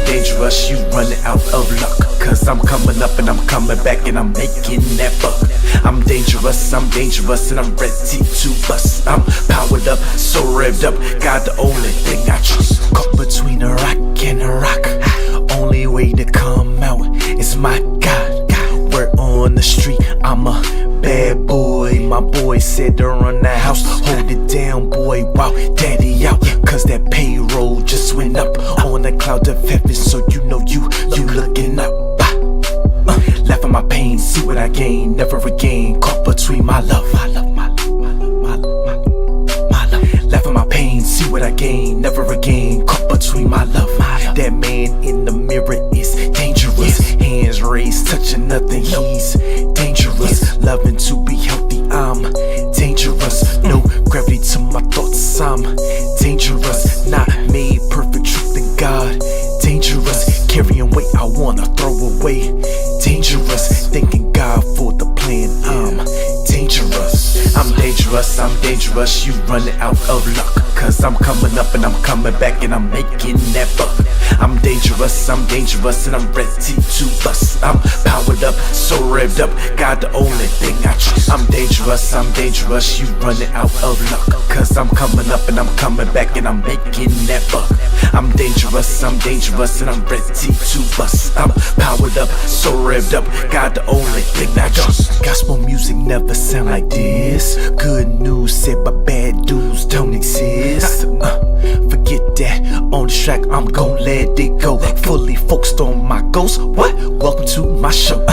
dangerous, you running out of luck. Cause I'm coming up and I'm coming back and I'm making that buck. I'm dangerous, and I'm ready to bust. I'm powered up, so revved up, God the only thing I trust. Caught between a rock and a rock, only way to come out is my God. We're on the street, I'm a bad boy. My boy said to run the house, hold it down boy, wow, daddy out. Cause that payroll just went up on the cloud of heaven, so you know you looking up. Laugh at my pain, see what I gain, never again. Caught between my love. Laugh at my pain, see what I gain, never again. Caught between my love. That man in the mirror is dangerous. Hands raised, touching nothing, he's dangerous. Loving to be healthy, I'm dangerous. No gravity to my thoughts, I'm dangerous. Not made perfect, truth in God, dangerous. Carrying weight I wanna throw away, dangerous. Thanking God for the plan, I'm dangerous. I'm dangerous, you running out of luck. Cause I'm coming up and I'm coming back and I'm making that buck. I'm dangerous, and I'm ready to bust. I'm powered up, so revved up, God the only thing I trust. I'm dangerous, you running out of luck. Cause I'm coming up and I'm coming back and I'm making that buck. I'm dangerous, and I'm ready to bust. I'm powered up, so revved up, God the only thing I trust. Gospel music never sound like this. Good news said by bad dudes don't exist. Forget that, on the track I'm gon' let it go. Fully focused on my goals, what? Welcome to my show.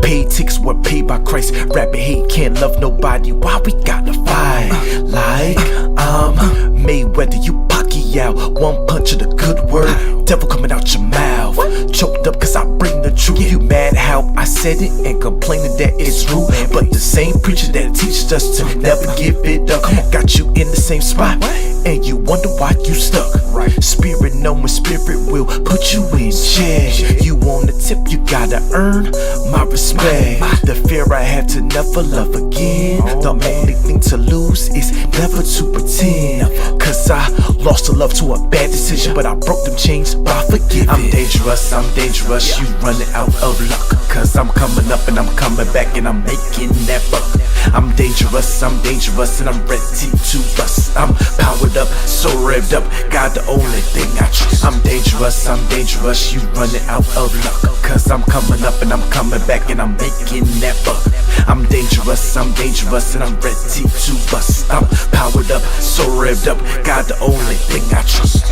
Paid tickets were paid by Christ. Rapid hate can't love nobody, why we gotta fight? Like I'm Mayweather, you Pacquiao. One punch of the good word, devil coming out your mouth. Choked up cause I bring the truth. You mad how I said it and complaining that it's rude. But the same preacher that teaches us to never give it up got you in the same spot, and you wonder why you stuck. Spirit knowing spirit will put you in check. You on the tip, you gotta earn my respect. The fear I have to never love again. The only thing to lose is never to pretend. Cause I lost the love to a bad decision, but I broke them chains by forgiving. I'm dangerous, you running out of luck. Cause I'm coming up and I'm coming back and I'm making that buck. I'm dangerous, and I'm ready to bust. I'm powered up, so revved up, God the only thing I trust. I'm dangerous, you running out of luck. Cause I'm coming up and I'm coming back and I'm making that buck. I'm dangerous, and I'm ready to bust. I'm powered up, so revved up, God the only thing I trust.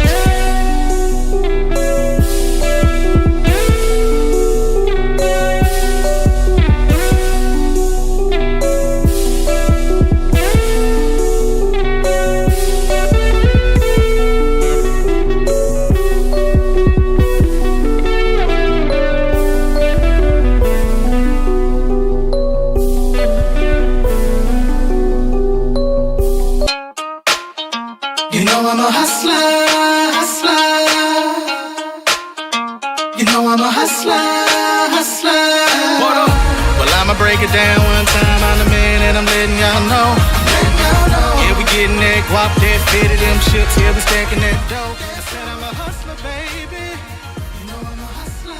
You know I'm a hustler. You know I'm a hustler. What up? Well, I'ma break it down one time. I'm the man and I'm letting y'all know. Yeah, we getting that guap, that fitted, them chips. Yeah, we stacking that dough. I said I'm a hustler, baby. You know I'm a hustler.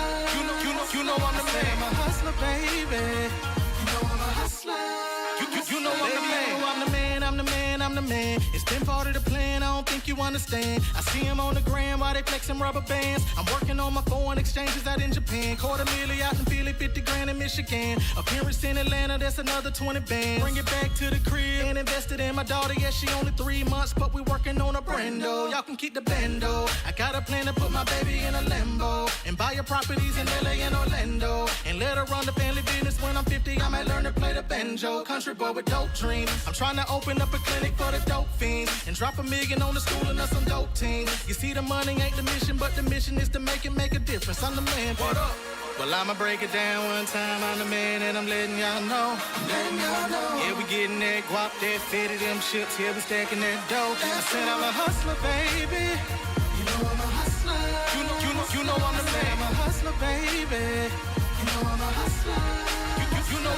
You know I'm the man. I'm a hustler, baby. You know I'm a hustler. You know I'm the man. I'm the man. It's been part of the plan, I don't think you understand. I see him on the gram while they flexing rubber bands. I'm working on my foreign exchanges out in Japan. $250,000 out in Philly, 50 grand in Michigan. Appearance in Atlanta, that's another 20 bands. Bring it back to the crib and invested in my daughter. Yeah, she only 3 months, but we working on a brando. Y'all can keep the bando. I got a plan to put my baby in a Lambo and buy her properties in LA and Orlando and let her run the family business. When I'm 50, I might learn to play the banjo. Country boy with dope dreams. I'm trying to open up a clinic for the dope fiends and drop $1 million on the school and some dope teams. You see, the money ain't the mission, but the mission is to make a difference. I'm the man. What up? Well, I'ma break it down one time. I'm the man and I'm letting y'all know. Yeah, we getting that guap, that fitted, them chips. Yeah, we stacking that dough. I said I'm a hustler, baby. You know I'm a hustler. You know I'm the man. I'm a hustler, baby. You know I'm a hustler. You know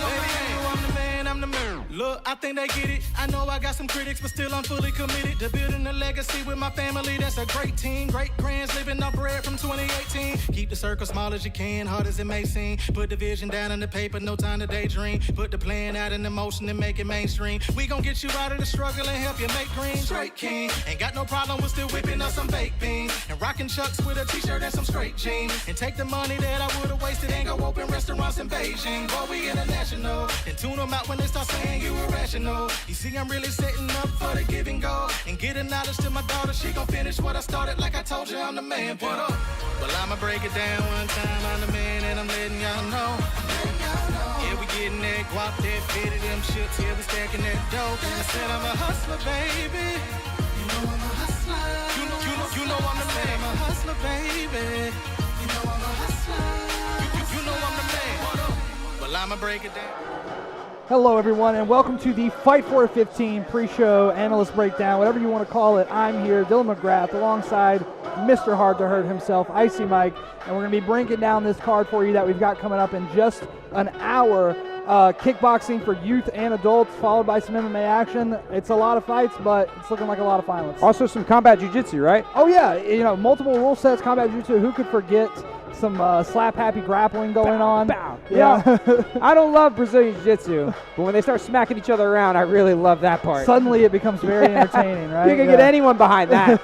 I'm the man. I'm the man. Look, I think they get it. I I know I got some critics, but still I'm fully committed to building a legacy with my family. That's a great team. Great grands living up bread from 2018. Keep the circle small as you can, hard as it may seem. Put the vision down in the paper, no time to daydream. Put the plan out in the motion and make it mainstream. We gon' get you out of the struggle and help you make green. Straight king, ain't got no problem with still whipping up some baked beans. And rocking chucks with a t-shirt and some straight jeans. And take the money that I would've wasted and go open restaurants in Beijing. Boy, we international. And tune them out when they start saying you irrational. You see, I'm really setting up for the give and go. And getting knowledge to my daughter, she gon' finish what I started. Like I told you, I'm the man. What up? Well, I'ma break it down one time. I'm the man and I'm letting y'all know. Yeah, we getting that guap, that fitted, them chips. Yeah, we stacking that dough. I said I'm a hustler, baby. You know I'm a hustler. You know I'm the man. I'm a hustler, baby. You know I'm a hustler. You know I'm the man. Well, I'ma break it down. Hello, everyone, and welcome to the Fight For It 15 pre-show analyst breakdown, whatever you want to call it. I'm here, Dylan McGrath, alongside Mr. Hard to Hurt himself, Icy Mike, and we're going to be breaking down this card for you that we've got coming up in just an hour. Kickboxing for youth and adults, followed by some MMA action. It's a lot of fights, but it's looking like a lot of violence. Also some combat jiu-jitsu, right? Oh, yeah. You know, multiple rule sets, combat jiu-jitsu. Who could forget some slap-happy grappling going on? Bow. Yeah. I don't love Brazilian jiu-jitsu, but when they start smacking each other around, I really love that part. Suddenly it becomes very entertaining, right? You can get anyone behind that.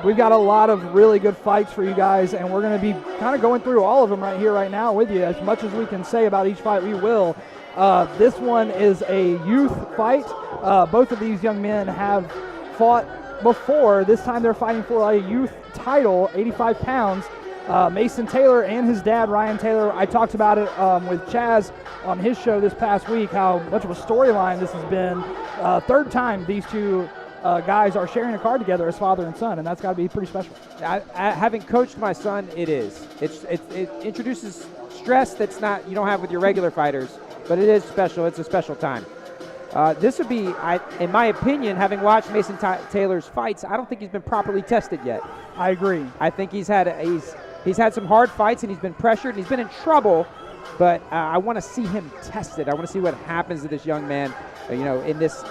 We've got a lot of really good fights for you guys, and we're going to be kind of going through all of them right here, right now with you. As much as we can say about each fight, we will. This one is a youth fight. Both of these young men have fought before. This time they're fighting for a youth title, 85 pounds. Mason Taylor and his dad, Ryan Taylor. I talked about it with Chaz on his show this past week, how much of a storyline this has been. Third time these two guys are sharing a card together as father and son, and that's got to be pretty special. Having coached my son, it is. It introduces stress that's not you don't have with your regular fighters, but it is special. It's a special time. This would be, in my opinion, having watched Mason Taylor's fights, I don't think he's been properly tested yet. I agree. I think he's had some hard fights and he's been pressured and he's been in trouble, but I want to see him tested. I want to see what happens to this young man, in this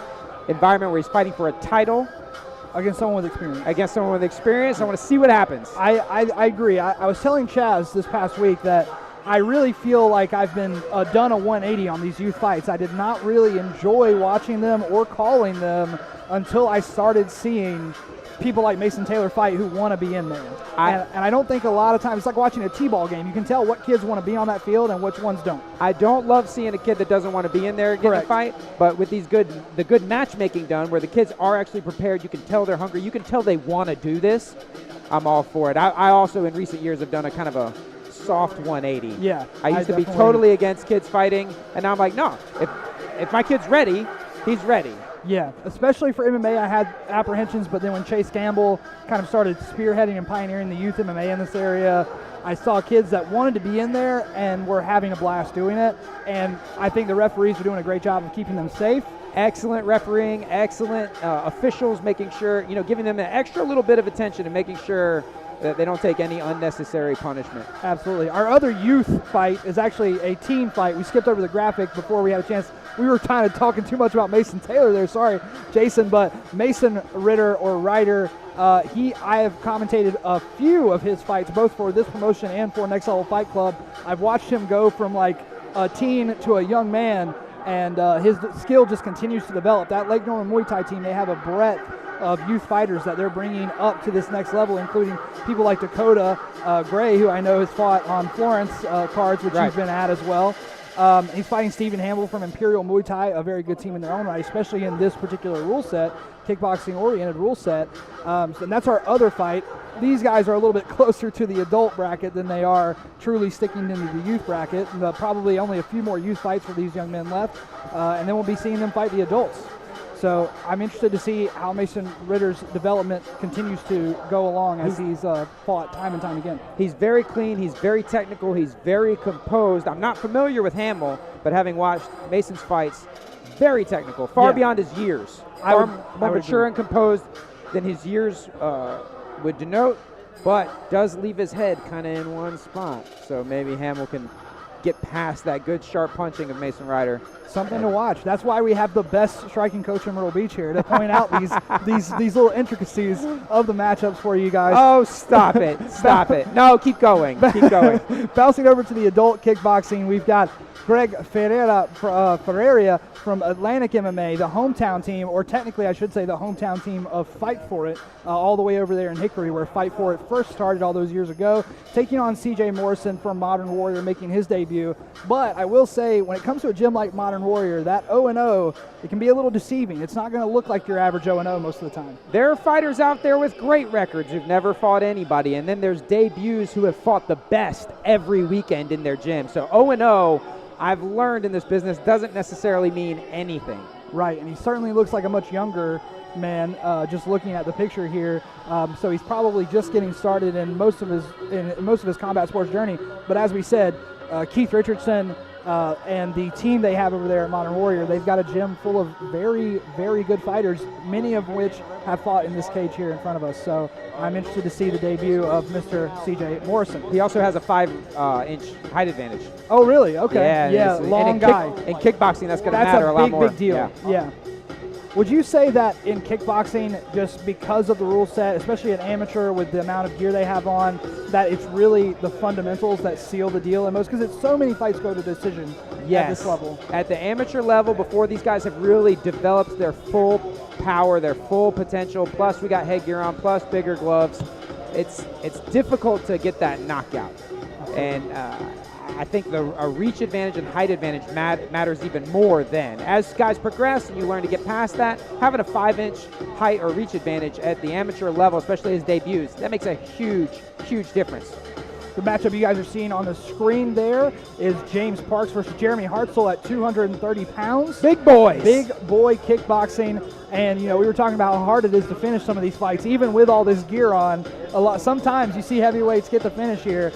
environment where he's fighting for a title against someone with experience. I want to see what happens. I agree. I was telling Chaz this past week that I really feel like I've been done a 180 on these youth fights. I did not really enjoy watching them or calling them until I started seeing people like Mason Taylor fight who want to be in there. And I don't think a lot of times, it's like watching a T-ball game. You can tell what kids want to be on that field and which ones don't. I don't love seeing a kid that doesn't want to be in there getting a fight, but with the good matchmaking done where the kids are actually prepared, you can tell they're hungry, you can tell they want to do this, I'm all for it. I also in recent years have done a kind of a soft 180. Yeah. I used to be totally against kids fighting, and now I'm like, no, if my kid's ready, he's ready. Yeah, especially for MMA, I had apprehensions, but then when Chase Gamble kind of started spearheading and pioneering the youth MMA in this area, I saw kids that wanted to be in there and were having a blast doing it, and I think the referees are doing a great job of keeping them safe. Excellent refereeing, excellent officials making sure, giving them an extra little bit of attention and making sure that they don't take any unnecessary punishment. Absolutely. Our other youth fight is actually a teen fight. We skipped over the graphic before we had a chance. We were kind of talking too much about Mason Taylor there. Sorry, Jason. But Mason Ritter or Ryder, I have commentated a few of his fights, both for this promotion and for Next Level Fight Club. I've watched him go from like a teen to a young man, and his skill just continues to develop. That Lake Norman Muay Thai team, they have a breadth of youth fighters that they're bringing up to this next level, including people like Dakota Gray, who I know has fought on Florence cards, which he's been at as well. He's fighting Stephen Hamble from Imperial Muay Thai, a very good team in their own right, especially in this particular rule set, kickboxing-oriented rule set. And that's our other fight. These guys are a little bit closer to the adult bracket than they are truly sticking into the youth bracket. Probably only a few more youth fights for these young men left, and then we'll be seeing them fight the adults. So I'm interested to see how Mason Ritter's development continues to go along as he's fought time and time again. He's very clean. He's very technical. He's very composed. I'm not familiar with Hamill, but having watched Mason's fights, very technical, far beyond his years. Far more mature and composed than his years would denote, but does leave his head kind of in one spot. So maybe Hamill can get past that good sharp punching of Mason Ritter. Something to watch. That's why we have the best striking coach in Myrtle Beach here to point out these little intricacies of the matchups for you guys. Oh, stop it. Stop it. No, keep going. Keep going. Bouncing over to the adult kickboxing, we've got Greg Ferreira from Atlantic MMA, the hometown team, or technically I should say the hometown team of Fight For It, all the way over there in Hickory where Fight For It first started all those years ago, taking on CJ Morrison from Modern Warrior, making his debut. But I will say, when it comes to a gym like Modern Warrior, that 0-0, it can be a little deceiving. It's not going to look like your average 0-0 most of the time. There are fighters out there with great records who've never fought anybody, and then there's debuts who have fought the best every weekend in their gym. So 0-0, I've learned in this business, doesn't necessarily mean anything. Right, and he certainly looks like a much younger man, just looking at the picture here. So he's probably just getting started in most of his combat sports journey. But as we said, Keith Richardson and the team they have over there at Modern Warrior, they've got a gym full of very, very good fighters, many of which have fought in this cage here in front of us. So I'm interested to see the debut of Mr. CJ Morrison. He also has a 5-inch height advantage. Oh, really? Okay. Yeah, long guy. In kickboxing, that's going to matter a lot more. That's a big deal. Yeah. Would you say that in kickboxing, just because of the rule set, especially an amateur with the amount of gear they have on, that it's really the fundamentals that seal the deal? And most, because it's so many fights go to decision at this level. At the amateur level, before these guys have really developed their full power, their full potential, plus we got headgear on, plus bigger gloves, it's difficult to get that knockout. And I think a reach advantage and height advantage matters even more then. As guys progress and you learn to get past that, having a 5-inch height or reach advantage at the amateur level, especially as debuts, that makes a huge, huge difference. The matchup you guys are seeing on the screen there is James Parks versus Jeremy Hartzell at 230 pounds. Big boys. Big boy kickboxing. And, we were talking about how hard it is to finish some of these fights, even with all this gear on. Sometimes you see heavyweights get the finish here.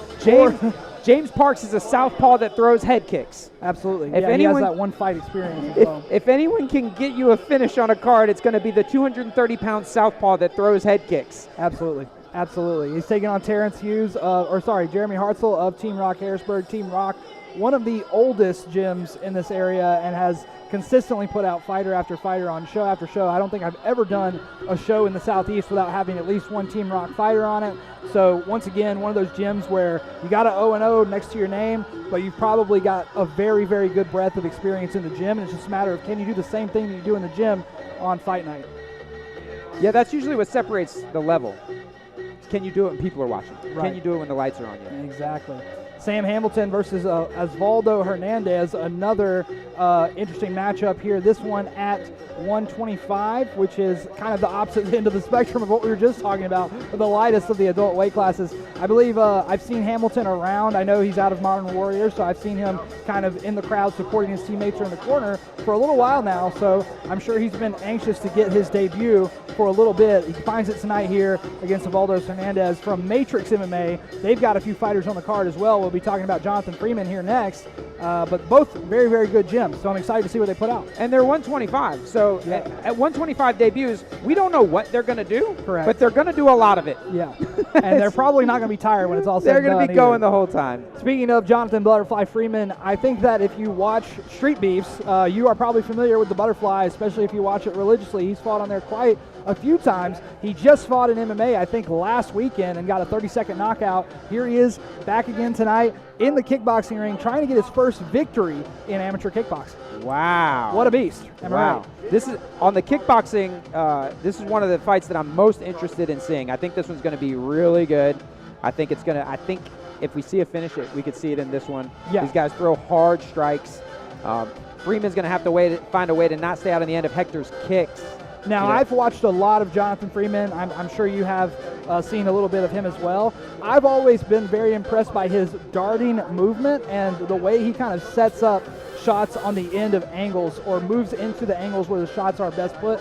James Parks is a southpaw that throws head kicks. Absolutely. He has that one fight experience as well. If anyone can get you a finish on a card, it's going to be the 230-pound southpaw that throws head kicks. Absolutely. Absolutely. He's taking on Jeremy Hartzell of Team Rock Harrisburg. Team Rock, one of the oldest gyms in this area, and has consistently put out fighter after fighter on show after show. I don't think I've ever done a show in the Southeast without having at least one Team Rock fighter on it. So once again, one of those gyms where you got an 0-0 next to your name, but you've probably got a very, very good breadth of experience in the gym, and it's just a matter of, can you do the same thing that you do in the gym on fight night? Yeah, that's usually what separates the level. Can you do it when people are watching? Right. Can you do it when the lights are on you? Exactly. Sam Hamilton versus Osvaldo Hernandez, another interesting matchup here. This one at 125, which is kind of the opposite end of the spectrum of what we were just talking about, the lightest of the adult weight classes. I believe I've seen Hamilton around. I know he's out of Modern Warrior, so I've seen him kind of in the crowd supporting his teammates or in the corner for a little while now, so I'm sure he's been anxious to get his debut for a little bit. He finds it tonight here against Osvaldo Hernandez from Matrix MMA. They've got a few fighters on the card as well. We'll be talking about Jonathan Freeman here next, but both very, very good gyms, so I'm excited to see what they put out. And they're 125, so at 125 debuts, we don't know what they're going to do, correct, but they're going to do a lot of it. Yeah, and they're probably not going to be tired when it's all said and done. They're going to be going the whole time. Speaking of Jonathan Butterfly Freeman, I think that if you watch Street Beefs, you are probably familiar with the Butterfly, especially if you watch it religiously. He's fought on there quite a few times. He just fought in MMA, I think, last weekend and got a 30-second knockout. Here he is back again tonight in the kickboxing ring, trying to get his first victory in amateur kickboxing. Wow. What a beast. Am I right? This is on the kickboxing, this is one of the fights that I'm most interested in seeing. I think this one's going to be really good. I think if we see a finish, we could see it in this one. Yeah. These guys throw hard strikes. Freeman's going to have to find a way to not stay out on the end of Hector's kicks. Now, I've watched a lot of Jonathan Freeman. I'm sure you have seen a little bit of him as well. I've always been very impressed by his darting movement and the way he kind of sets up shots on the end of angles or moves into the angles where the shots are best put.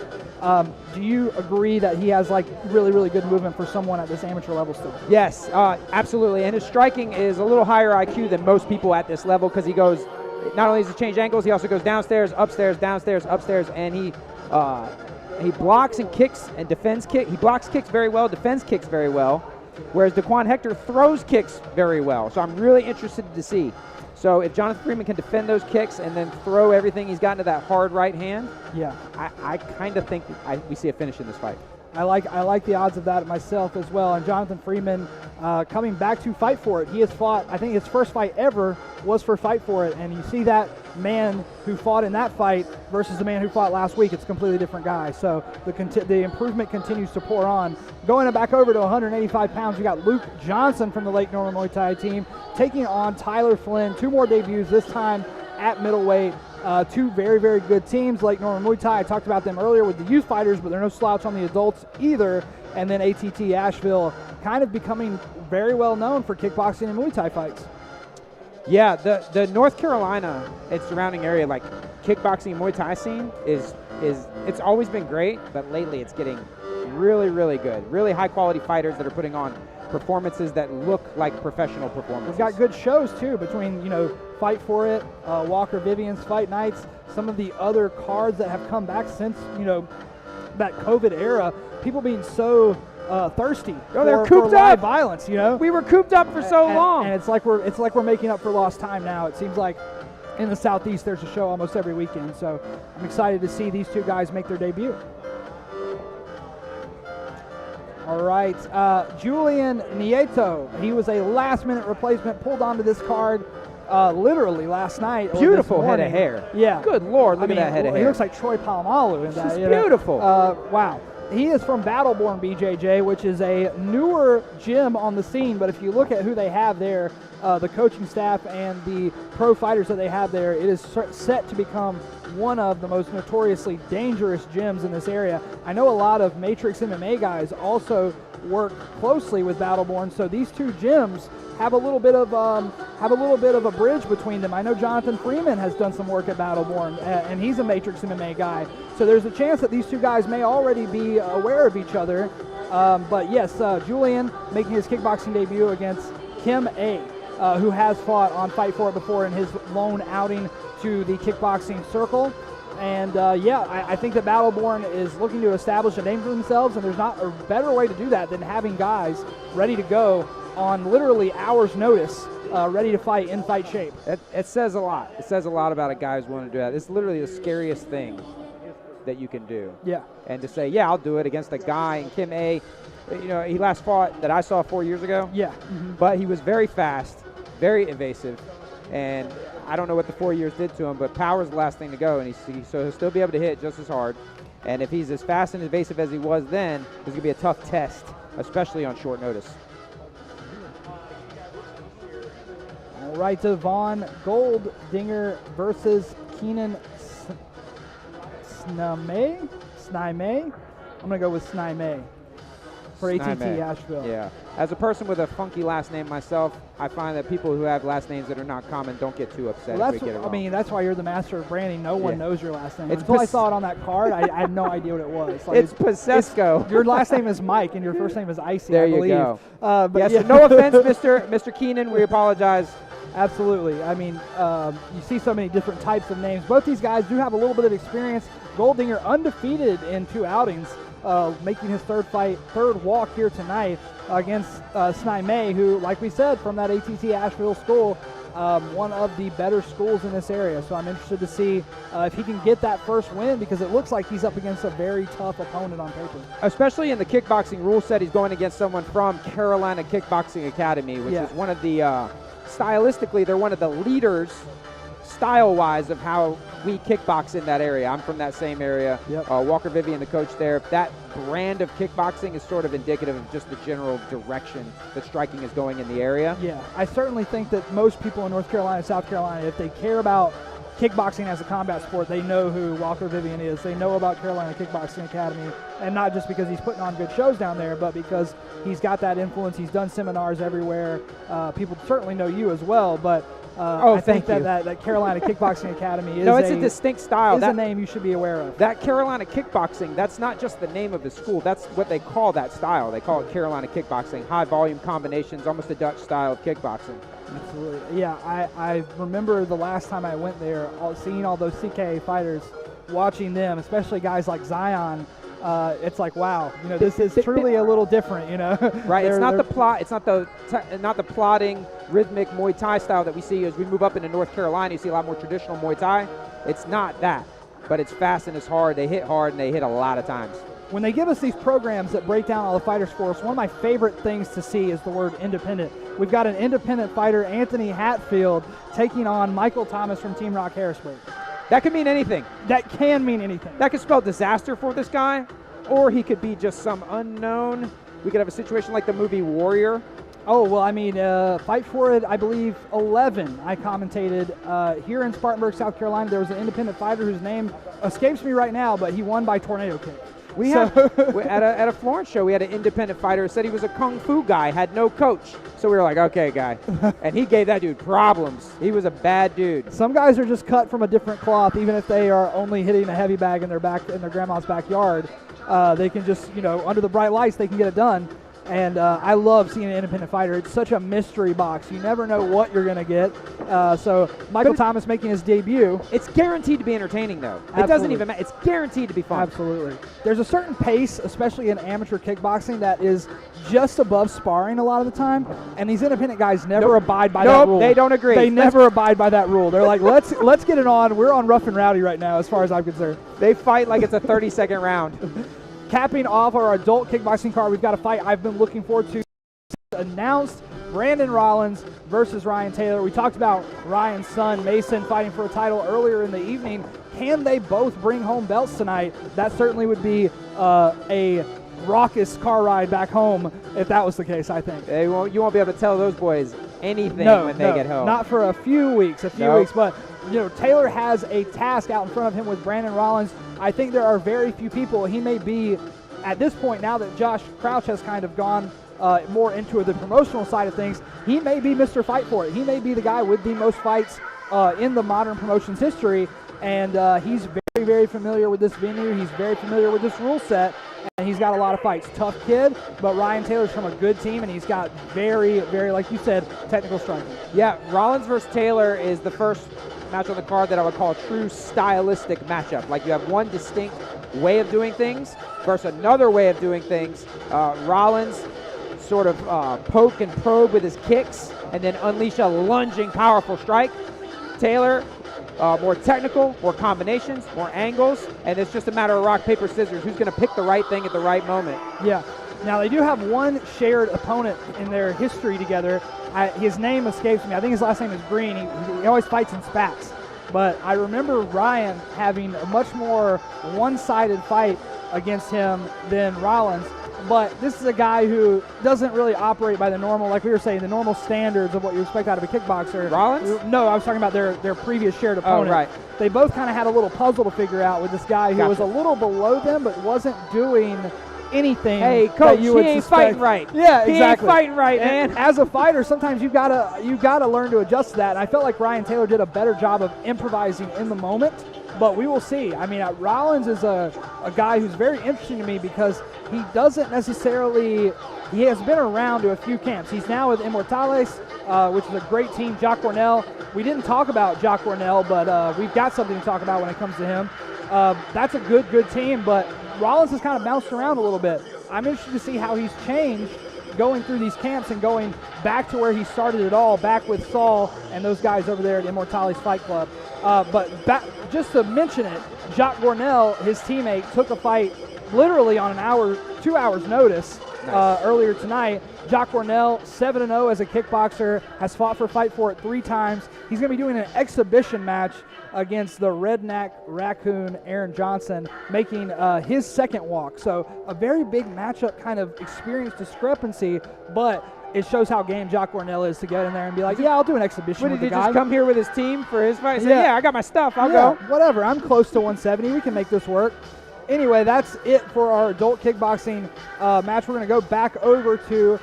Do you agree that he has really, really good movement for someone at this amateur level still? Yes, absolutely. And his striking is a little higher IQ than most people at this level because he goes, not only does he change angles, he also goes downstairs, upstairs, downstairs, upstairs, and he blocks and kicks and defends kick. He blocks kicks very well, defends kicks very well. whereas Daquan Hector throws kicks very well. So I'm really interested to see. So if Jonathan Freeman can defend those kicks and then throw everything he's got into that hard right hand, Yeah. I kind of think we see a finish in this fight. I like the odds of that myself as well. And Jonathan Freeman coming back to fight for it. He has fought, I think his first fight ever was for Fight For It. And you see that man who fought in that fight versus the man who fought last week. It's a completely different guy. So the improvement continues to pour on. Going back over to 185 pounds, you got Luke Johnson from the Lake Norman Muay Thai team taking on Tyler Flynn. 2 more debuts, this time at middleweight. 2 very, very good teams. Lake Norman Muay Thai, I talked about them earlier with the youth fighters, but they're no slouch on the adults either. And then ATT Asheville kind of becoming very well known for kickboxing and Muay Thai fights. Yeah, the North Carolina and surrounding area, like kickboxing and Muay Thai scene is it's always been great, but lately it's getting really, really good. Really high quality fighters that are putting on performances that look like professional performances. We've got good shows too between, Fight For It, Walker Vivian's fight nights, some of the other cards that have come back since, that COVID era, people being so thirsty they're for cooped live up. violence, We were cooped up for so long. And it's like we're making up for lost time now. It seems like in the Southeast there's a show almost every weekend. So I'm excited to see these 2 guys make their debut. All right, Julian Neo, he was a last-minute replacement, pulled onto this card literally last night. Beautiful head of hair. Yeah. Good Lord, look at that head of hair. He looks like Troy Polamalu in that. It's beautiful. Wow. He is from Battleborn BJJ, which is a newer gym on the scene, but if you look at who they have there, the coaching staff and the pro fighters that they have there, it is set to become one of the most notoriously dangerous gyms in this area. I know a lot of Matrix MMA guys also work closely with Battleborn, so these 2 gyms have a little bit of a bridge between them. I know Jonathan Freeman has done some work at Battleborn, and he's a Matrix MMA guy. So there's a chance that these 2 guys may already be aware of each other. But yes, Julian making his kickboxing debut against Kim A, who has fought on Fight For It before in his lone outing to the kickboxing circle. And I think that Battleborn is looking to establish a name for themselves, and there's not a better way to do that than having guys ready to go on literally hours' notice, ready to fight in fight shape. It says a lot. It says a lot about a guy who's willing to do that. It's literally the scariest thing that you can do. Yeah. And to say, yeah, I'll do it against a guy in Kim A. He last fought that I saw 4 years ago. Yeah. Mm-hmm. But he was very fast, very evasive, and I don't know what the 4 years did to him, but power's the last thing to go, and so he'll still be able to hit just as hard. And if he's as fast and evasive as he was then, it's going to be a tough test, especially on short notice. All right, Devon Golddinger versus Keenan Snime. I'm going to go with Snime for ATT Asheville. Yeah. As a person with a funky last name myself, I find that people who have last names that are not common don't get too upset if we get it wrong. That's why you're the master of branding. No one knows your last name. It's Until I saw it on that card, I had no idea what it was. It's Pasesco. Your last name is Mike, and your first name is Icy, there I believe. you go. But yes, no offense, Mr. Keenan. We apologize. Absolutely. You see so many different types of names. Both these guys do have a little bit of experience. Golddinger undefeated in 2 outings, making his third walk here tonight against Snime, who, like we said, from that ATT Asheville school, one of the better schools in this area. So I'm interested to see if he can get that first win, because it looks like he's up against a very tough opponent on paper. Especially in the kickboxing rule set, he's going against someone from Carolina Kickboxing Academy, which is one of the stylistically, they're one of the leaders style-wise of how we kickbox in that area. I'm from that same area. Yep. Walker Vivian, the coach there. That brand of kickboxing is sort of indicative of just the general direction that striking is going in the area. Yeah, I certainly think that most people in North Carolina, South Carolina, if they care about kickboxing as a combat sport, they know who Walker Vivian is. They know about Carolina Kickboxing Academy, and not just because he's putting on good shows down there, but because he's got that influence. He's done seminars everywhere. People certainly know you as well, but I think that Carolina Kickboxing Academy is a distinct style. Is a name you should be aware of. That Carolina Kickboxing, that's not just the name of the school. That's what they call that style. They call it Carolina Kickboxing, high volume combinations, almost a Dutch style of kickboxing. Absolutely. Yeah, I remember the last time I went there, seeing all those CKA fighters, watching them, especially guys like Zion, it's like, wow, this is truly a little different, Right. It's not the plot. It's not the plotting, rhythmic Muay Thai style that we see as we move up into North Carolina. You see a lot more traditional Muay Thai. It's not that, but it's fast and it's hard. They hit hard and they hit a lot of times. When they give us these programs that break down all the fighters for us, one of my favorite things to see is the word independent. We've got an independent fighter, Anthony Hatfield, taking on Michael Thomas from Team Rock Harrisburg. That could mean anything. That can mean anything. That could spell disaster for this guy, or he could be just some unknown. We could have a situation like the movie Warrior. Oh, well, I mean, Fight For It, I believe, 11, I commentated. Here in Spartanburg, South Carolina, there was an independent fighter whose name escapes me right now, but he won by tornado kick. At a Florence show, we had an independent fighter who said he was a kung fu guy, had no coach. So we were like, okay, guy. And he gave that dude problems. He was a bad dude. Some guys are just cut from a different cloth, even if they are only hitting a heavy bag in their grandma's backyard. They can just, under the bright lights, they can get it done. And I love seeing an independent fighter. It's such a mystery box. You never know what you're going to get. So Michael Thomas making his debut. It's guaranteed to be entertaining, though. Absolutely. It doesn't even matter. It's guaranteed to be fun. Absolutely. There's a certain pace, especially in amateur kickboxing, that is just above sparring a lot of the time. And these independent guys never abide by that rule. They don't agree. They never abide by that rule. They're like, let's get it on. We're on rough and rowdy right now, as far as I'm concerned. They fight like it's a 30-second round. Capping off our adult kickboxing card, we've got a fight I've been looking forward to. Announced Brandon Rollins versus Ryan Taylor. We talked about Ryan's son, Mason, fighting for a title earlier in the evening. Can they both bring home belts tonight? That certainly would be a raucous car ride back home if that was the case, I think. You won't be able to tell those boys anything when they get home. Not for a few weeks, but Taylor has a task out in front of him with Brandon Rollins. I think there are very few people. He may be, at this point now that Josh Crouch has kind of gone more into the promotional side of things, he may be Mr. Fight For It. He may be the guy with the most fights in the modern promotions history, and he's very, very familiar with this venue. He's very familiar with this rule set, and he's got a lot of fights. Tough kid, but Ryan Taylor's from a good team, and he's got very, very, like you said, technical striking. Yeah, Rollins versus Taylor is the first match on the card that I would call a true stylistic matchup. Like, you have one distinct way of doing things versus another way of doing things. Rollins sort of poke and probe with his kicks and then unleash a lunging, powerful strike. Taylor, more technical, more combinations, more angles, and it's just a matter of rock, paper, scissors. Who's going to pick the right thing at the right moment? Yeah. Now, they do have one shared opponent in their history together. His name escapes me. I think his last name is Green. He always fights in spats. But I remember Ryan having a much more one-sided fight against him than Rollins. But this is a guy who doesn't really operate by the normal, like we were saying, the normal standards of what you expect out of a kickboxer. Rollins? No, I was talking about their previous shared opponent. Oh, right. They both kind of had a little puzzle to figure out with this guy who was a little below them but wasn't doing anything. Hey, coach, you would he ain't suspect. fighting right. Yeah, he exactly. Ain't fighting right, and man. as a fighter, sometimes you gotta learn to adjust to that. And I felt like Ryan Taylor did a better job of improvising in the moment. But we will see. I mean, Rollins is a guy who's very interesting to me because he doesn't necessarily – he has been around to a few camps. He's now with Immortales, which is a great team. Jock Ornell. We didn't talk about Jock Ornell, but we've got something to talk about when it comes to him. That's a good team, but Rollins has kind of bounced around a little bit. I'm interested to see how he's changed going through these camps and going back to where he started it all, back with Saul and those guys over there at Immortales Fight Club. Just to mention it, Jock Ornell, his teammate, took a fight literally on 2 hours notice earlier tonight. Jock Ornell, 7-0 as a kickboxer, has fought for Fight For It 3 times. He's going to be doing an exhibition match against the Redneck Raccoon Aaron Johnson, making his second walk. So a very big matchup kind of experience discrepancy, but it shows how game Jock Ornell is to get in there and be like, yeah, I'll do an exhibition with the guy. Did he just come here with his team for his fight? Yeah, I got my stuff. I'll go. Whatever. I'm close to 170. We can make this work. Anyway, that's it for our adult kickboxing match. We're going to go back over to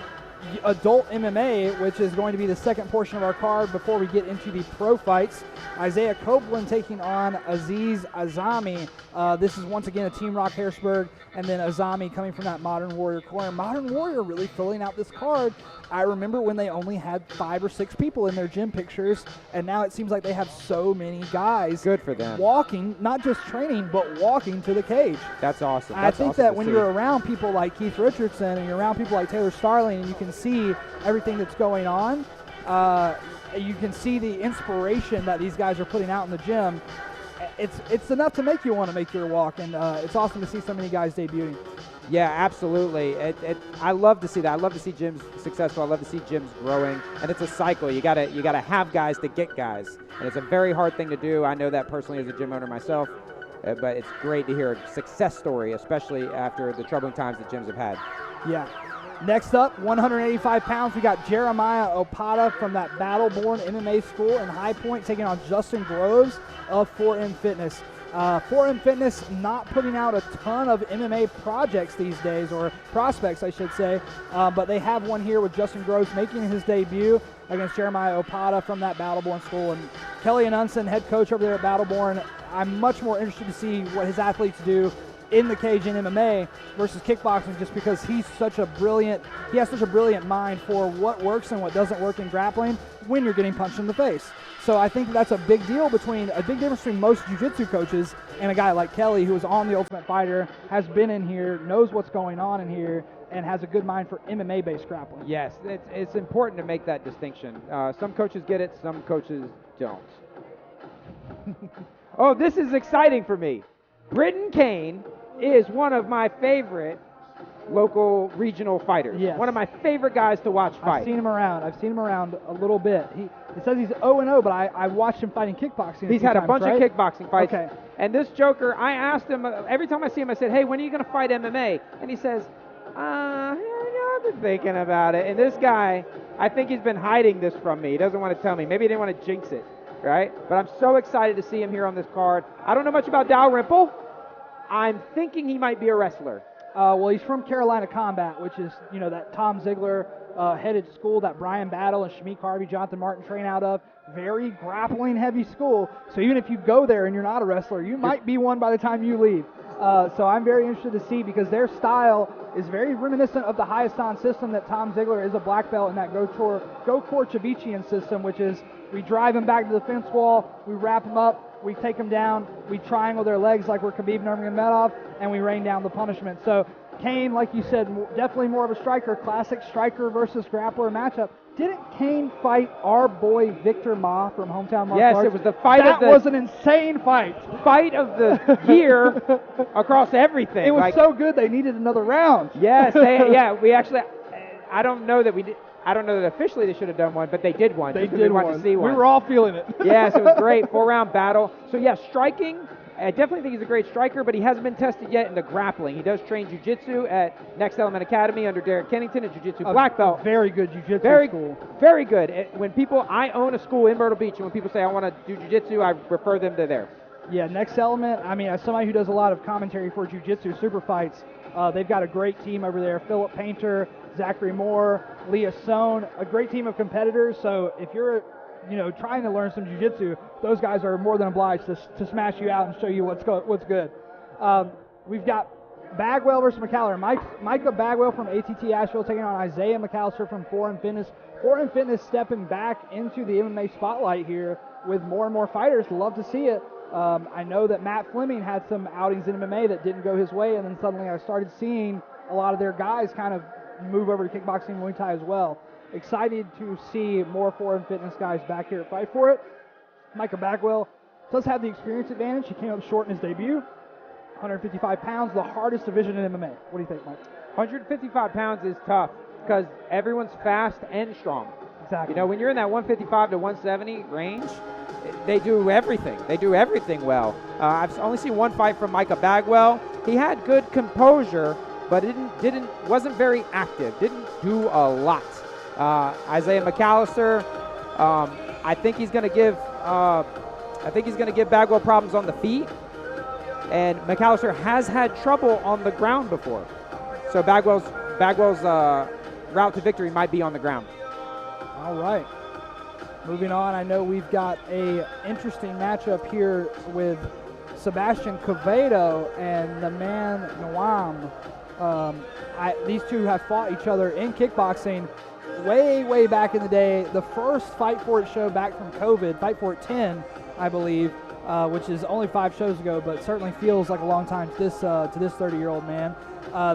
adult MMA, which is going to be the second portion of our card before we get into the pro fights. Isaiah Copeland taking on Aziz Azami. This is once again a Team Rock Harrisburg, and then Azami coming from that Modern Warrior corner. Modern Warrior really filling out this card. I remember when they only had 5 or 6 people in their gym pictures, and now it seems like they have so many guys. Good for them. Walking, not just training, but walking to the cage. That's awesome. I think that when you're around people like Keith Richardson and you're around people like Taylor Starling and you can see everything that's going on, you can see the inspiration that these guys are putting out in the gym. It's enough to make you want to make your walk, and it's awesome to see so many guys debuting. Yeah, absolutely. I love to see that. I love to see gyms successful. I love to see gyms growing, and it's a cycle. You gotta have guys to get guys, and it's a very hard thing to do. I know that personally as a gym owner myself, but it's great to hear a success story, especially after the troubling times that gyms have had. Yeah. Next up, 185 pounds, we got Jeremiah Opada from that Battle-Born MMA school in High Point taking on Justin Groves of 4M Fitness. 4M Fitness not putting out a ton of MMA projects these days, or prospects, I should say, but they have one here with Justin Groves making his debut against Jeremiah Opada from that Battle-Born school. And Kelly Anunson, head coach over there at Battle-Born, I'm much more interested to see what his athletes do in the cage in MMA versus kickboxing, just because he has such a brilliant mind for what works and what doesn't work in grappling when you're getting punched in the face. So I think that's a big difference between most jiu-jitsu coaches and a guy like Kelly, who is on The Ultimate Fighter, has been in here, knows what's going on in here, and has a good mind for MMA-based grappling. Yes, it's important to make that distinction. Some coaches get it, some coaches don't. Oh, this is exciting for me. Britton Kane is one of my favorite local regional fighters. Yes. One of my favorite guys to watch fight. I've seen him around a little bit. It says he's 0-0, but I watched him fighting kickboxing. He's had a bunch of kickboxing fights. Okay. And this joker, I asked him, every time I see him, I said, hey, when are you going to fight MMA? And he says, I've been thinking about it. And this guy, I think he's been hiding this from me. He doesn't want to tell me. Maybe he didn't want to jinx it, right? But I'm so excited to see him here on this card. I don't know much about Dalrymple. I'm thinking he might be a wrestler. Well, he's from Carolina Combat, which is, that Tom Ziegler headed school that Brian Battle and Shamik Harvey, Jonathan Martin train out of. Very grappling heavy school. So even if you go there and you're not a wrestler, you might be one by the time you leave. So I'm very interested to see, because their style is very reminiscent of the Hayastan system that Tom Ziegler is a black belt in, that Gokor Chavichian system, which is we drive them back to the fence wall, we wrap them up, we take them down, we triangle their legs like we're Khabib Nurmagomedov, and we rain down the punishment. So Kane, like you said, definitely more of a striker, classic striker versus grappler matchup. Didn't Kane fight our boy Victor Ma from Hometown Martial Arts? Yes, it was the fight that was an insane fight. Fight of the year across everything. It was so good they needed another round. Yes, we actually, I don't know that officially they should have done one, but they did one. They did wanted to see one. We were all feeling it. Yes, it was great. 4-round battle. So, yeah, striking. I definitely think he's a great striker, but he hasn't been tested yet in the grappling. He does train jiu-jitsu at Next Element Academy under Derek Kennington, a jiu-jitsu black belt. Very good jiu-jitsu school. Very good. I own a school in Myrtle Beach, and when people say I want to do jiu-jitsu, I refer them to there. Yeah, Next Element, as somebody who does a lot of commentary for jiu-jitsu super fights, they've got a great team over there. Philip Painter, Zachary Moore, Leah Sohn, a great team of competitors. So if you're trying to learn some jiu-jitsu, those guys are more than obliged to smash you out and show you what's good. We've got Bagwell versus McAllister. Micah Bagwell from ATT Asheville taking on Isaiah McAllister from 4M Fitness. 4M Fitness stepping back into the MMA spotlight here with more and more fighters. Love to see it. I know that Matt Fleming had some outings in MMA that didn't go his way, and then suddenly I started seeing a lot of their guys kind of move over to kickboxing and Muay Thai as well. Excited to see more 4M Fitness guys back here at Fight For It. Micah Bagwell does have the experience advantage. He came up short in his debut. 155 pounds, the hardest division in MMA. What do you think, Mike? 155 pounds is tough because everyone's fast and strong. Exactly. When you're in that 155 to 170 range, they do everything. They do everything well. I've only seen one fight from Micah Bagwell. He had good composure, but wasn't very active. Didn't do a lot. Isaiah McAllister, I think he's going to give Bagwell problems on the feet, and McAllister has had trouble on the ground before. So Bagwell's route to victory might be on the ground. All right. Moving on, I know we've got a interesting matchup here with Sebastian Quevedo and the man Noam. These two have fought each other in kickboxing way back in the day. The first Fight For It show back from COVID, Fight For It 10, I believe, which is only 5 shows ago, but certainly feels like a long time to this 30-year-old man.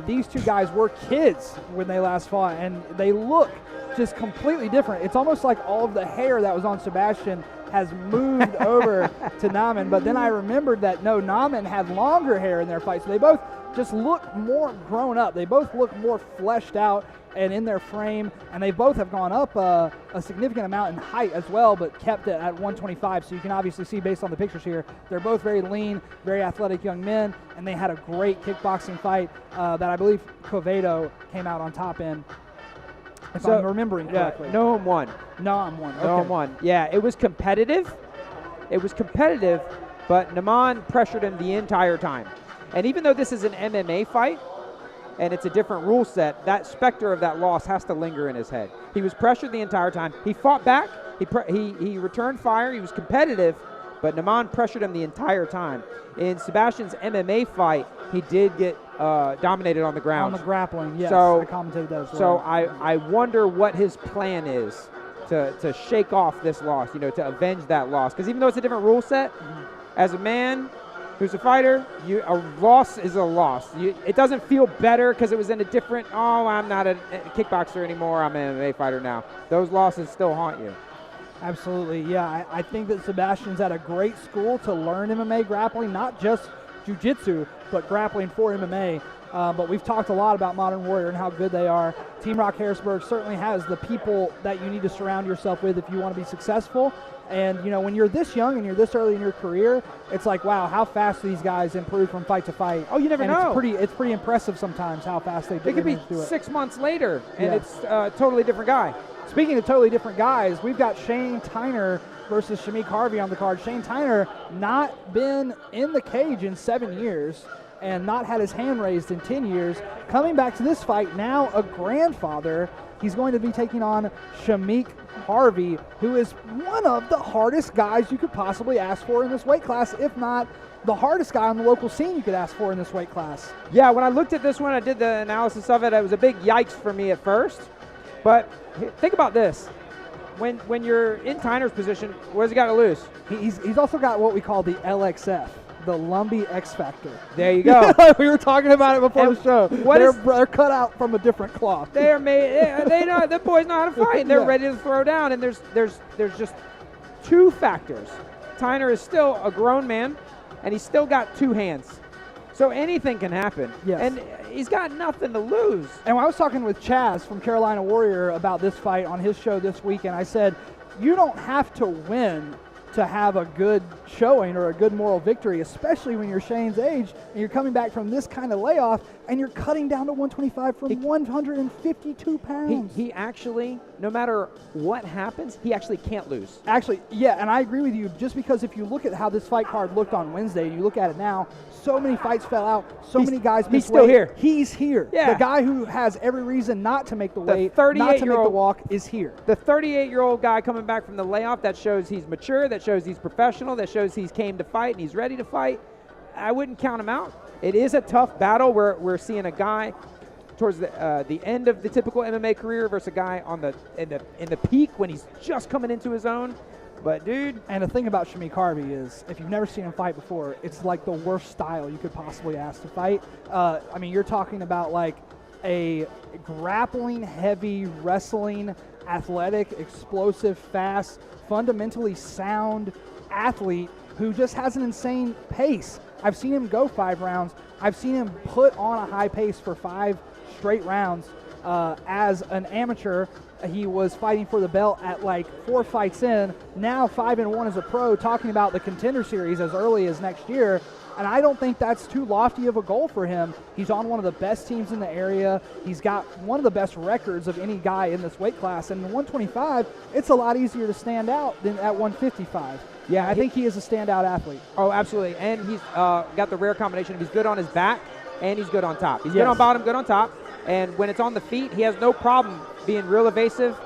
These two guys were kids when they last fought, and they look just completely different. It's almost like all of the hair that was on Sebastian has moved over to Naaman, but then I remembered that Naaman had longer hair in their fight, so they both just look more grown up. They both look more fleshed out and in their frame, and they both have gone up a significant amount in height as well, but kept it at 125. So you can obviously see based on the pictures here, they're both very lean, very athletic young men, and they had a great kickboxing fight that I believe Quevedo came out on top in, if I'm remembering correctly. Noam won. Noam won. Okay. Noam won. Yeah, it was competitive. But Naaman pressured him the entire time. And even though this is an MMA fight, and it's a different rule set, that specter of that loss has to linger in his head. He was pressured the entire time. He fought back. He returned fire. He was competitive, but Naaman pressured him the entire time. In Sebastian's MMA fight, he did get dominated on the ground. On the grappling, yes. So, I commentated that as well. So I wonder what his plan is to shake off this loss, to avenge that loss. Because even though it's a different rule set, as a man who's a fighter, a loss is a loss. It doesn't feel better because it was in a different, I'm not a kickboxer anymore, I'm an MMA fighter now. Those losses still haunt you. Absolutely, yeah. I think that Sebastian's at a great school to learn MMA grappling, not just jiu-jitsu, but grappling for MMA. But we've talked a lot about Modern Warrior and how good they are. Team Rock Harrisburg certainly has the people that you need to surround yourself with if you want to be successful. And, when you're this young and you're this early in your career, it's like, wow, how fast these guys improve from fight to fight. Oh, you never know. It's pretty impressive sometimes how fast they do it. It could be 6 months later, and it's a totally different guy. Speaking of totally different guys, we've got Shane Tyner versus Shamik Harvey on the card. Shane Tyner not been in the cage in 7 years and not had his hand raised in 10 years. Coming back to this fight, now a grandfather. He's going to be taking on Shamik Harvey, who is one of the hardest guys you could possibly ask for in this weight class, if not the hardest guy on the local scene you could ask for in this weight class. Yeah, when I looked at this one, I did the analysis of it. It was a big yikes for me at first. But think about this. When you're in Tyner's position, what has he got to lose? He's also got what we call the LXF, the Lumbee X Factor. There you go. We were talking about it before the show. They're cut out from a different cloth. They're made. They know the boys know how to fight. And they're ready to throw down. And there's just 2 factors. Tyner is still a grown man, and he's still got 2 hands. So anything can happen. Yes. And he's got nothing to lose. And when I was talking with Chaz from Carolina Warrior about this fight on his show this weekend, I said, you don't have to win to have a good showing or a good moral victory, especially when you're Shane's age and you're coming back from this kind of layoff and you're cutting down to 125 from 152 pounds. He actually, no matter what happens, he actually can't lose. Actually, yeah, and I agree with you, just because if you look at how this fight card looked on Wednesday and you look at it now, so many fights fell out, many guys missed weight. He's still here. He's here. Yeah. The guy who has every reason not to make the weight, not to make the walk, is here. The 38-year-old guy coming back from the layoff, that shows he's mature, that shows he's professional, that shows he's came to fight and he's ready to fight. I wouldn't count him out. It is a tough battle where we're seeing a guy towards the end of the typical MMA career versus a guy in the peak when he's just coming into his own. But, dude. And the thing about Shamik Harvey is, if you've never seen him fight before, it's like the worst style you could possibly ask to fight. I mean, you're talking about like a grappling, heavy, wrestling, athletic, explosive, fast, fundamentally sound athlete who just has an insane pace. I've seen him go 5 rounds. I've seen him put on a high pace for 5 straight rounds. As an amateur, he was fighting for the belt at like 4 fights in. Now 5-1 as a pro, talking about the Contender Series as early as next year. And I don't think that's too lofty of a goal for him. He's on one of the best teams in the area. He's got one of the best records of any guy in this weight class. And in 125, it's a lot easier to stand out than at 155. Yeah, I think he is a standout athlete. Oh, absolutely. And he's got the rare combination of he's good on his back and he's good on top. He's good on bottom, good on top. And when it's on the feet, he has no problem being real evasive,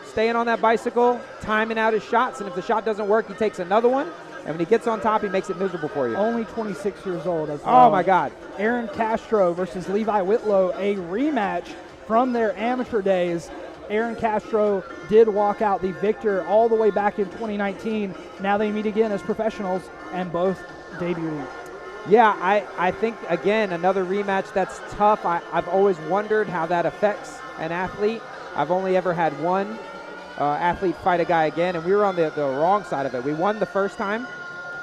staying on that bicycle, timing out his shots, and if the shot doesn't work, he takes another one. And when he gets on top, he makes it miserable for you. Only 26 years old as well. Oh, my God. Aaron Castro versus Levi Whitlow, a rematch from their amateur days. Aaron Castro did walk out the victor all the way back in 2019. Now they meet again as professionals, and both debuted. Yeah, I think, again, another rematch that's tough. I've always wondered how that affects an athlete. I've only ever had one athlete fight a guy again, and we were on the wrong side of it. We won the first time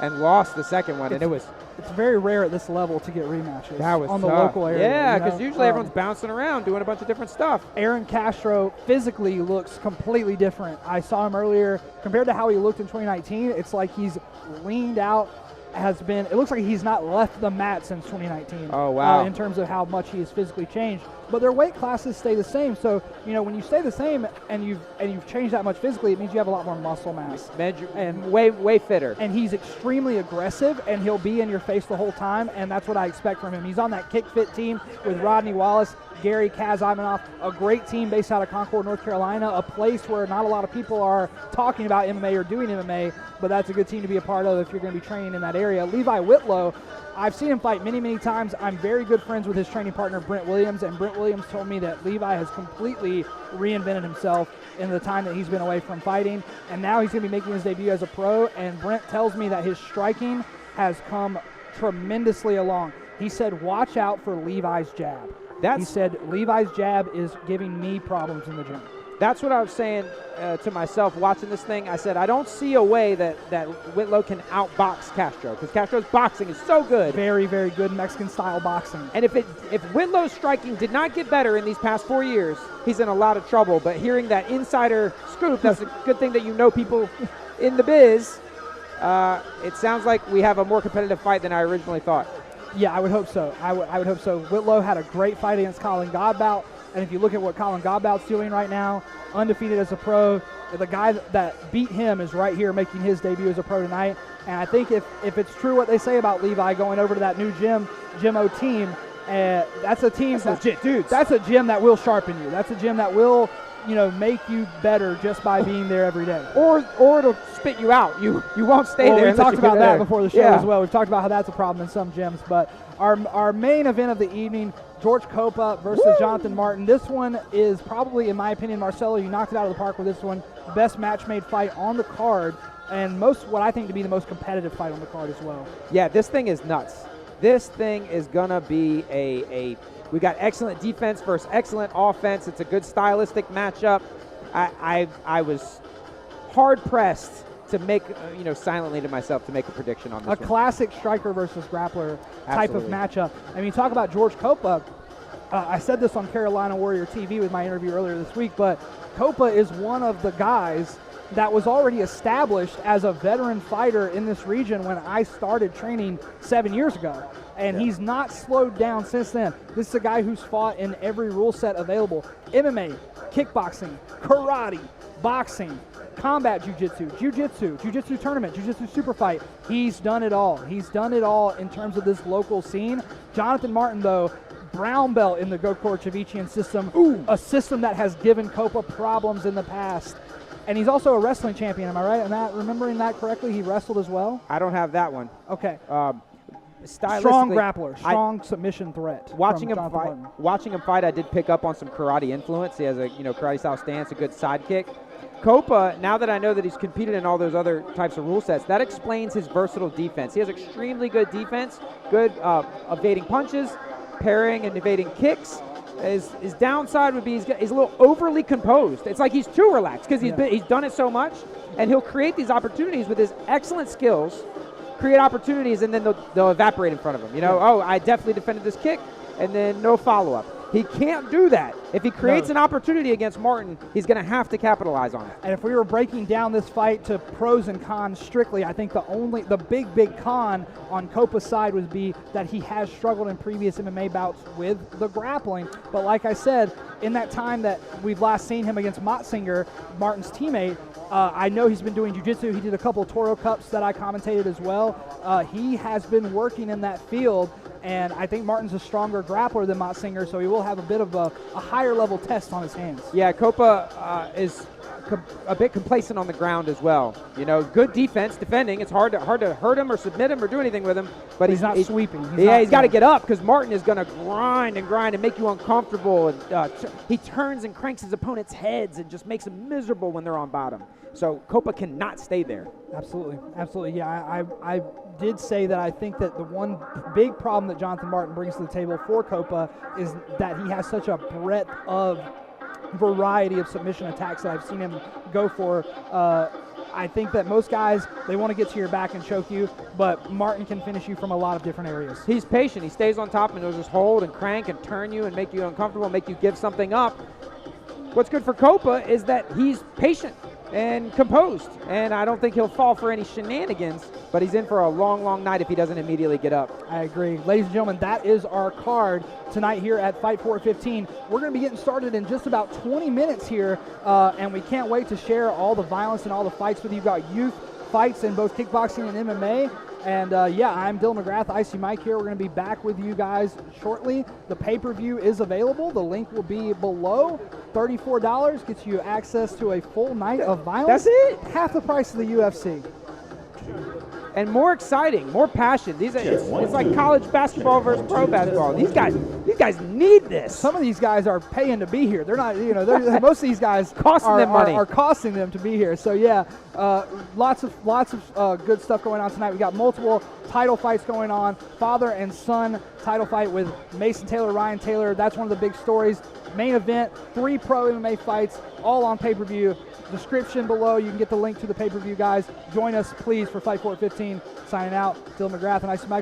and lost the second one, and it was... It's very rare at this level to get rematches That was on tough. the local area. Yeah, because usually everyone's bouncing around doing a bunch of different stuff. Aaron Castro physically looks completely different. I saw him earlier. Compared to how he looked in 2019, it's like he's leaned out, it looks like he's not left the mat since 2019. Oh, wow. In terms of how much he has physically changed. But their weight classes stay the same. So, when you stay the same and you've changed that much physically, it means you have a lot more muscle mass. And way fitter. And he's extremely aggressive, and he'll be in your face the whole time, and that's what I expect from him. He's on that Kick Fit team with Rodney Wallace, Gary Kaz Imanoff, a great team based out of Concord, North Carolina, a place where not a lot of people are talking about MMA or doing MMA, but that's a good team to be a part of if you're going to be training in that area. Levi Whitlow, I've seen him fight many, many times. I'm very good friends with his training partner, Brent Williams, and Brent Williams told me that Levi has completely reinvented himself in the time that he's been away from fighting, and now he's going to be making his debut as a pro, and Brent tells me that his striking has come tremendously along. He said, watch out for Levi's jab. He said, Levi's jab is giving me problems in the gym. That's what I was saying to myself watching this thing. I said, I don't see a way that Whitlow can outbox Castro, because Castro's boxing is so good. Very, very good Mexican-style boxing. And if Whitlow's striking did not get better in these past 4 years, he's in a lot of trouble. But hearing that insider scoop, that's a good thing that people in the biz. It sounds like we have a more competitive fight than I originally thought. Yeah, I would hope so. I would hope so. Whitlow had a great fight against Colin Godbout, and if you look at what Colin Godbout's doing right now, undefeated as a pro, the guy that beat him is right here making his debut as a pro tonight. And I think if it's true what they say about Levi going over to that new Gym O team, that's a team. That's legit dudes. That's a gym that will sharpen you. That's a gym that will make you better just by being there every day. Or it'll spit you out. You won't stay there. We talked about that before the show as well. We've talked about how that's a problem in some gyms. But our main event of the evening, George Copa versus Jonathan Martin. This one is probably, in my opinion, Marcelo, you knocked it out of the park with this one. Best match-made fight on the card, and what I think to be the most competitive fight on the card as well. Yeah, this thing is nuts. This thing is going to be we got excellent defense versus excellent offense. It's a good stylistic matchup. I was hard-pressed to make, silently to myself to make a prediction on this one. Classic striker versus grappler type of matchup. I mean, talk about George Copa. I said this on Carolina Warrior TV with my interview earlier this week, but Copa is one of the guys that was already established as a veteran fighter in this region when I started training 7 years ago. And he's not slowed down since then. This is a guy who's fought in every rule set available. MMA, kickboxing, karate, boxing, combat jiu-jitsu tournament, jiu-jitsu super fight. He's done it all. He's done it all in terms of this local scene. Jonathan Martin, though, brown belt in the Gokor Chavichian system, a system that has given Copa problems in the past. And he's also a wrestling champion, am I right? Am I remembering that correctly? He wrestled as well? I don't have that one. Okay. Strong grappler, strong submission threat. Watching him fight, I did pick up on some karate influence. He has a karate style stance, a good sidekick. Copa, now that I know that he's competed in all those other types of rule sets, that explains his versatile defense. He has extremely good defense, good evading punches, parrying and evading kicks. His downside would be he's a little overly composed. It's like he's too relaxed because he's done it so much, and he'll create these opportunities with his excellent skills, create opportunities, and then they'll evaporate in front of him. Oh, I definitely defended this kick, and then no follow-up. He can't do that. If he creates an opportunity against Martin, he's going to have to capitalize on it. And if we were breaking down this fight to pros and cons strictly, I think the big con on Copa's side would be that he has struggled in previous MMA bouts with the grappling. But like I said, in that time that we've last seen him against Motzinger, Martin's teammate, I know he's been doing jiu-jitsu. He did a couple of Toro Cups that I commentated as well. He has been working in that field, and I think Martin's a stronger grappler than Motsinger, so he will have a bit of a higher level test on his hands. Yeah, Copa is a bit complacent on the ground as well. You know, good defense, defending. It's hard to hurt him or submit him or do anything with him. But he's not sweeping. He's got to get up because Martin is going to grind and make you uncomfortable. And he turns and cranks his opponent's heads and just makes them miserable when they're on bottom. So Copa cannot stay there. Absolutely, absolutely. Yeah, I did say that I think that the one big problem that Jonathan Martin brings to the table for Copa is that he has such a breadth of variety of submission attacks that I've seen him go for. I think that most guys, they want to get to your back and choke you, but Martin can finish you from a lot of different areas. He's patient. He stays on top and he'll just hold and crank and turn you and make you uncomfortable, make you give something up. What's good for Copa is that he's patient and composed, and I don't think he'll fall for any shenanigans, but he's in for a long, long night if he doesn't immediately get up. I agree. Ladies and gentlemen, that is our card tonight here at Fight For It 15. We're going to be getting started in just about 20 minutes here, and we can't wait to share all the violence and all the fights with you. We've got youth fights in both kickboxing and MMA. And yeah, I'm Dylan McGrath, Icy Mike here. We're going to be back with you guys shortly. The pay-per-view is available. The link will be below. $34 gets you access to a full night of violence. That's it. Half the price of the UFC. And more exciting, more passion. It's like college basketball versus pro basketball. These guys need this. Some of these guys are paying to be here. They're not, most of these guys costing them money. Are costing them to be here. So yeah, lots of good stuff going on tonight. We got multiple title fights going on. Father and son title fight with Mason Taylor, Ryan Taylor. That's one of the big stories. Main event, 3 pro MMA fights, all on pay-per-view. Description below, you can get the link to the pay-per-view, guys. Join us, please, for Fight For It 15. Signing out, Dylan McGrath and Icy Mike.